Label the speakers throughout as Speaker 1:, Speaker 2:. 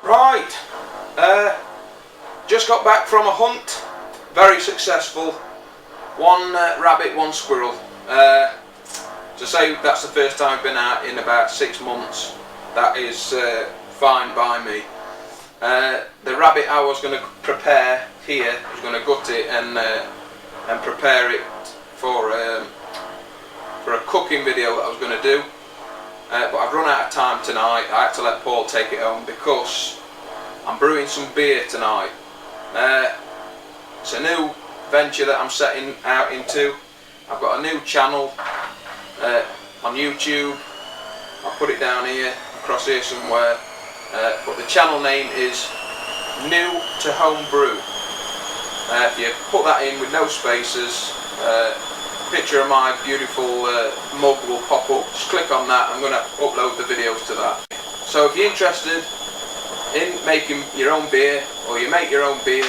Speaker 1: Right, just got back from a hunt, very successful. One rabbit, one squirrel. To say that's the first time I've been out in about 6 months, that is fine by me. The rabbit I was going to prepare here, I was going to gut it and prepare it for a cooking video that I was going to do. But I've run out of time tonight. I had to let Paul take it home because I'm brewing some beer tonight. It's a new venture that I'm setting out into. I've got a new channel on YouTube. I'll put it down here, across here somewhere. But the channel name is New to Home Brew. If you put that in with no spaces, picture of my beautiful mug will pop up. Just click on that. I'm going to upload the videos to that. So if you're interested in making your own beer, or you make your own beer,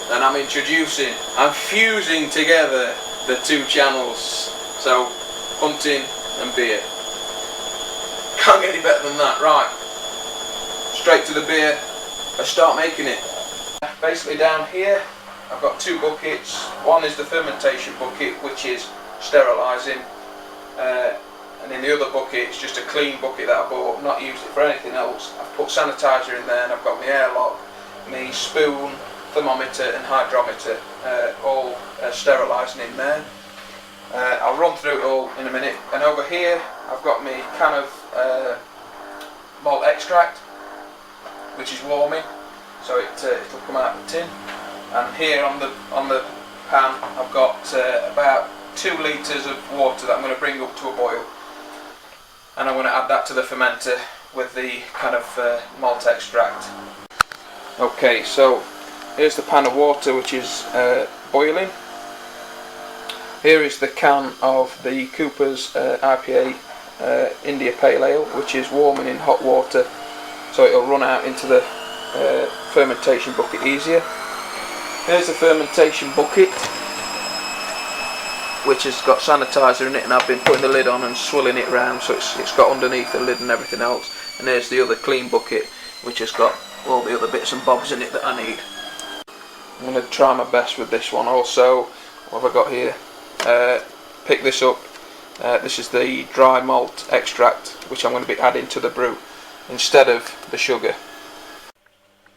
Speaker 1: then I'm fusing together the two channels. So hunting and beer. Can't get any better than that. Right, straight to the beer. Let's start making it. Basically down here I've got two buckets. One is the fermentation bucket, which is sterilising, and in the other bucket it's just a clean bucket that I bought. I've not used it for anything else. I've put sanitizer in there, and I've got my airlock, my spoon, thermometer and hydrometer, all sterilising in there. I'll run through it all in a minute. And over here I've got my can of malt extract, which is warming, so it'll come out of the tin. And here on the pan I've got about 2 litres of water that I'm going to bring up to a boil, and I'm going to add that to the fermenter with the kind of malt extract. Okay, so here's the pan of water which is boiling. Here is the can of the Cooper's IPA India Pale Ale, which is warming in hot water, so it'll run out into the fermentation bucket easier. Here's the fermentation bucket, which has got sanitizer in it, and I've been putting the lid on and swirling it around, so it's got underneath the lid and everything else. And there's the other clean bucket, which has got all the other bits and bobs in it that I need. I'm going to try my best with this one. Also, what have I got here? Pick this up. This is the dry malt extract, which I'm going to be adding to the brew instead of the sugar.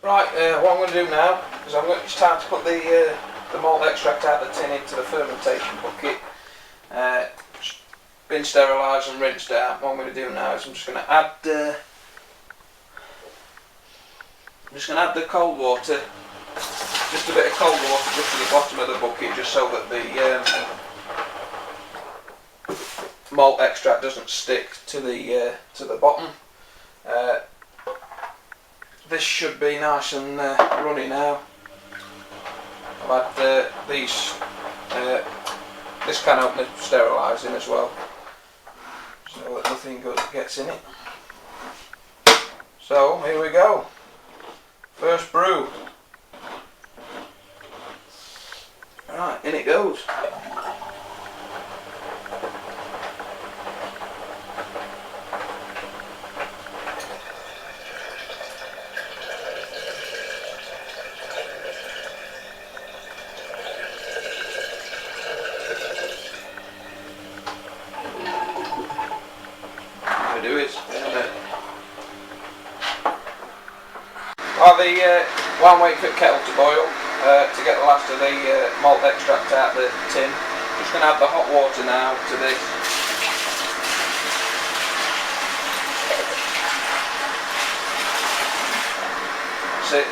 Speaker 1: Right, what I'm going to do now is it's time to put the malt extract out of the tin into the fermentation bucket. It's been sterilised and rinsed out. What I'm going to do now is I'm just going to add the cold water, just a bit of cold water just to the bottom of the bucket, just so that the malt extract doesn't stick to the bottom. This should be nice and runny now. I've had this can opener sterilising as well, so that nothing good gets in it. So here we go. First brew. Right, in it goes. While I'm waiting for the kettle to boil, to get the last of the malt extract out of the tin, I'm just going to add the hot water now to this. That's it.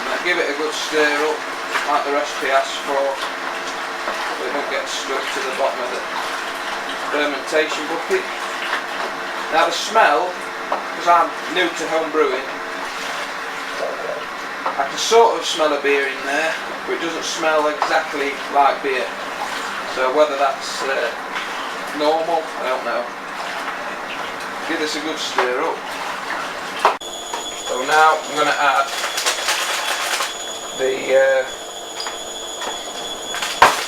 Speaker 1: I'm going to give it a good stir up, like the recipe asks for, so it won't get stuck to the bottom of the fermentation bucket. Now the smell, because I'm new to home brewing, I can sort of smell a beer in there, but it doesn't smell exactly like beer. So whether that's normal, I don't know. Give this a good stir up. So now I'm going to add the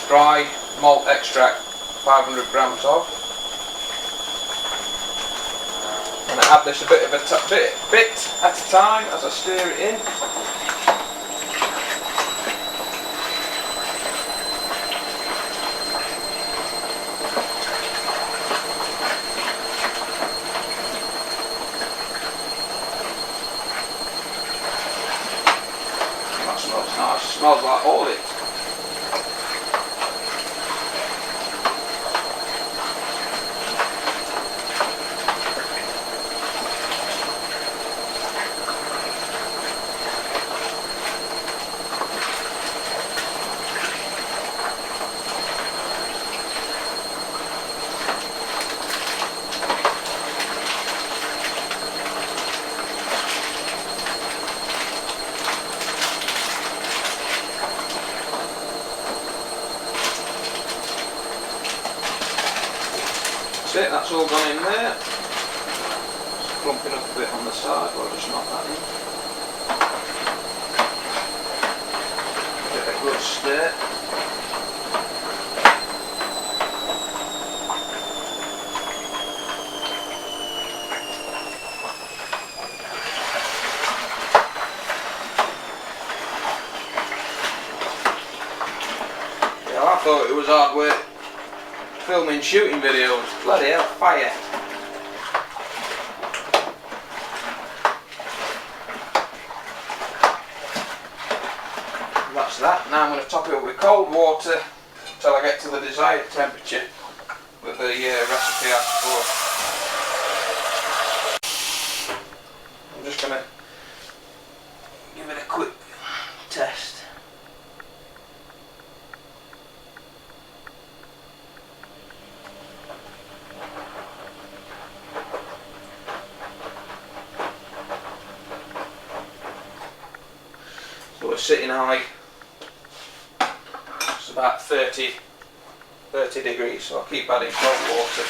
Speaker 1: dry malt extract, 500 grams of. I'm going to add this a bit at a time as I stir it in. That smells nice. It smells like oil. That's all gone in there. Just clumping up a bit on the side, but I'll just knock that in. Give it a good stir. Yeah, I thought it was hard work filming shooting videos. Bloody hell, fire. That's that. Now I'm going to top it up with cold water until I get to the desired temperature with the recipe asked for. I'm just going to give it a quick test. So we're sitting high, it's about 30 degrees, so I'll keep adding cold water.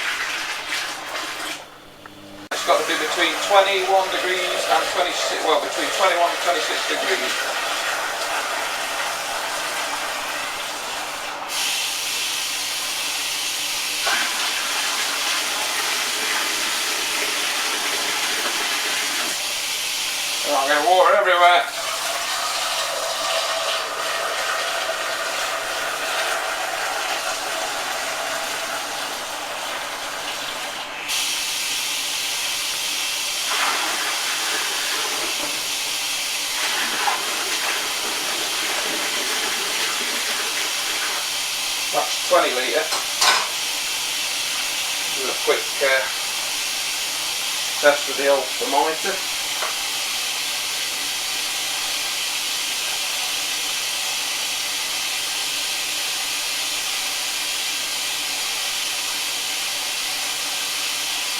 Speaker 1: It's got to be between 21 degrees and 26, well between 21 and 26 degrees. So I'm getting water everywhere. That's 20 litre. Do a quick test with the old thermometer.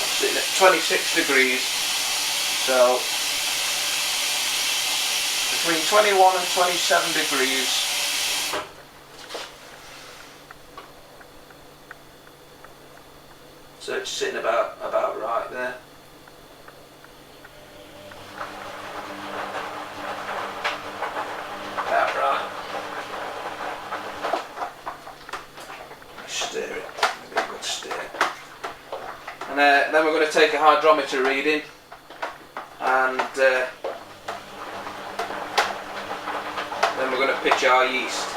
Speaker 1: I'm sitting at 26 degrees, so between 21 and 27 degrees. So it's sitting about right there. About right. Stir it. Maybe a good stir. And then we're going to take a hydrometer reading, and then we're going to pitch our yeast.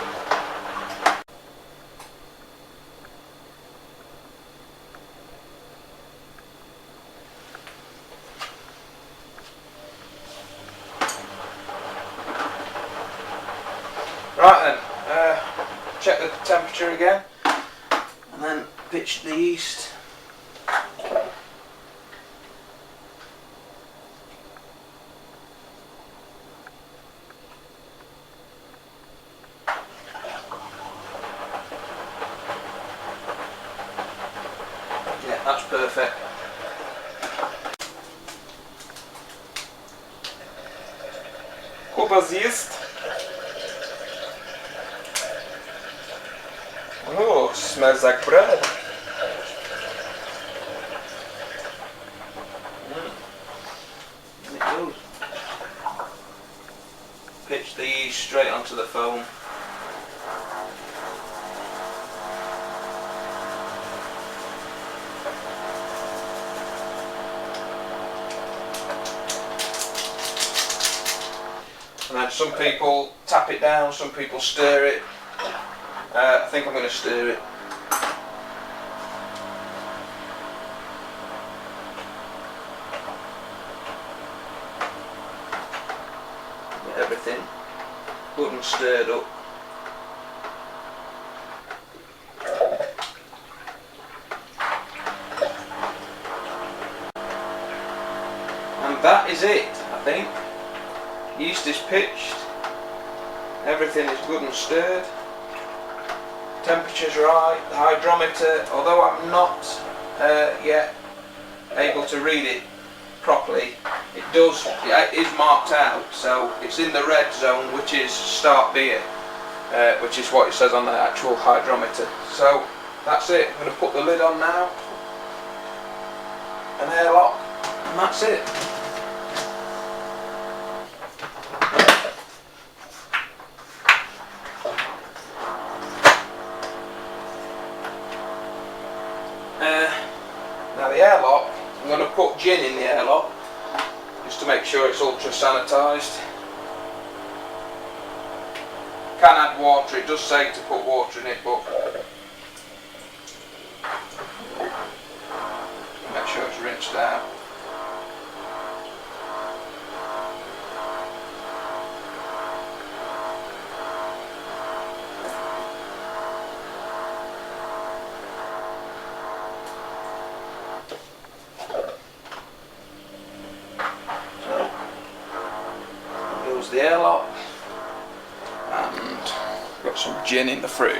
Speaker 1: Right then, check the temperature again, and then pitch the yeast. Yeah, that's perfect. Kuba zjist. Oh, smells like bread. It does. Pitch the yeast straight onto the foam. And then some people tap it down, some people stir it. I think I'm going to stir it. Get everything good and stirred up. And that is it, I think. Yeast is pitched, everything is good and stirred, temperature's right, the hydrometer, although I'm not yet able to read it properly, it is marked out, so it's in the red zone, which is start beer, which is what it says on the actual hydrometer. So that's it. I'm going to put the lid on now, an airlock, and that's it. Now the airlock, I'm going to put gin in the airlock just to make sure it's ultra sanitised. Can add water, it does say to put water in it, but make sure it's rinsed out. The airlock, and got some gin in the fridge.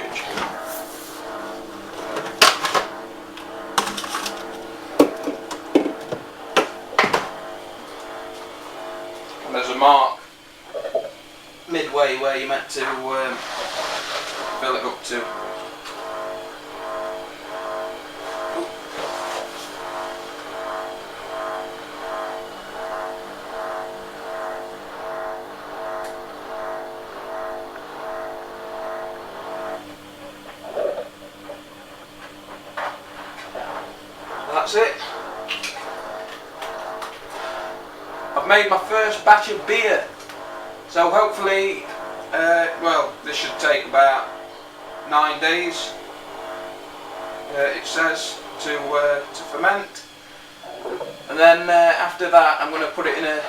Speaker 1: And there's a mark midway where you're meant to fill it up to. That's it. I've made my first batch of beer, so hopefully, well, this should take about 9 days. It says to ferment, and then after that, I'm going to put it in a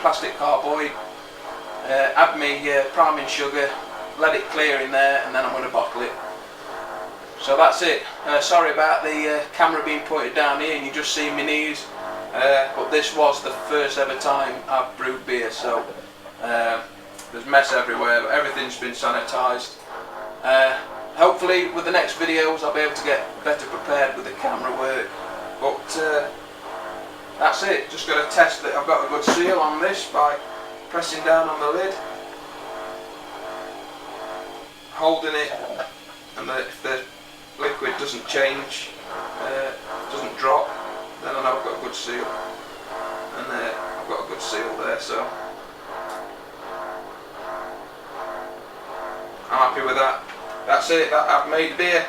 Speaker 1: plastic carboy, add me priming sugar, let it clear in there, and then I'm going to bottle it. So that's it. Sorry about the camera being pointed down here and you just see my knees, but this was the first ever time I've brewed beer, so there's mess everywhere, but everything's been sanitised. Hopefully with the next videos I'll be able to get better prepared with the camera work, but that's it. Just got to test that I've got a good seal on this by pressing down on the lid, holding it, and if the liquid doesn't change, doesn't drop, then I know I've got a good seal, and I've got a good seal there, so I'm happy with that. That's it, I've made beer.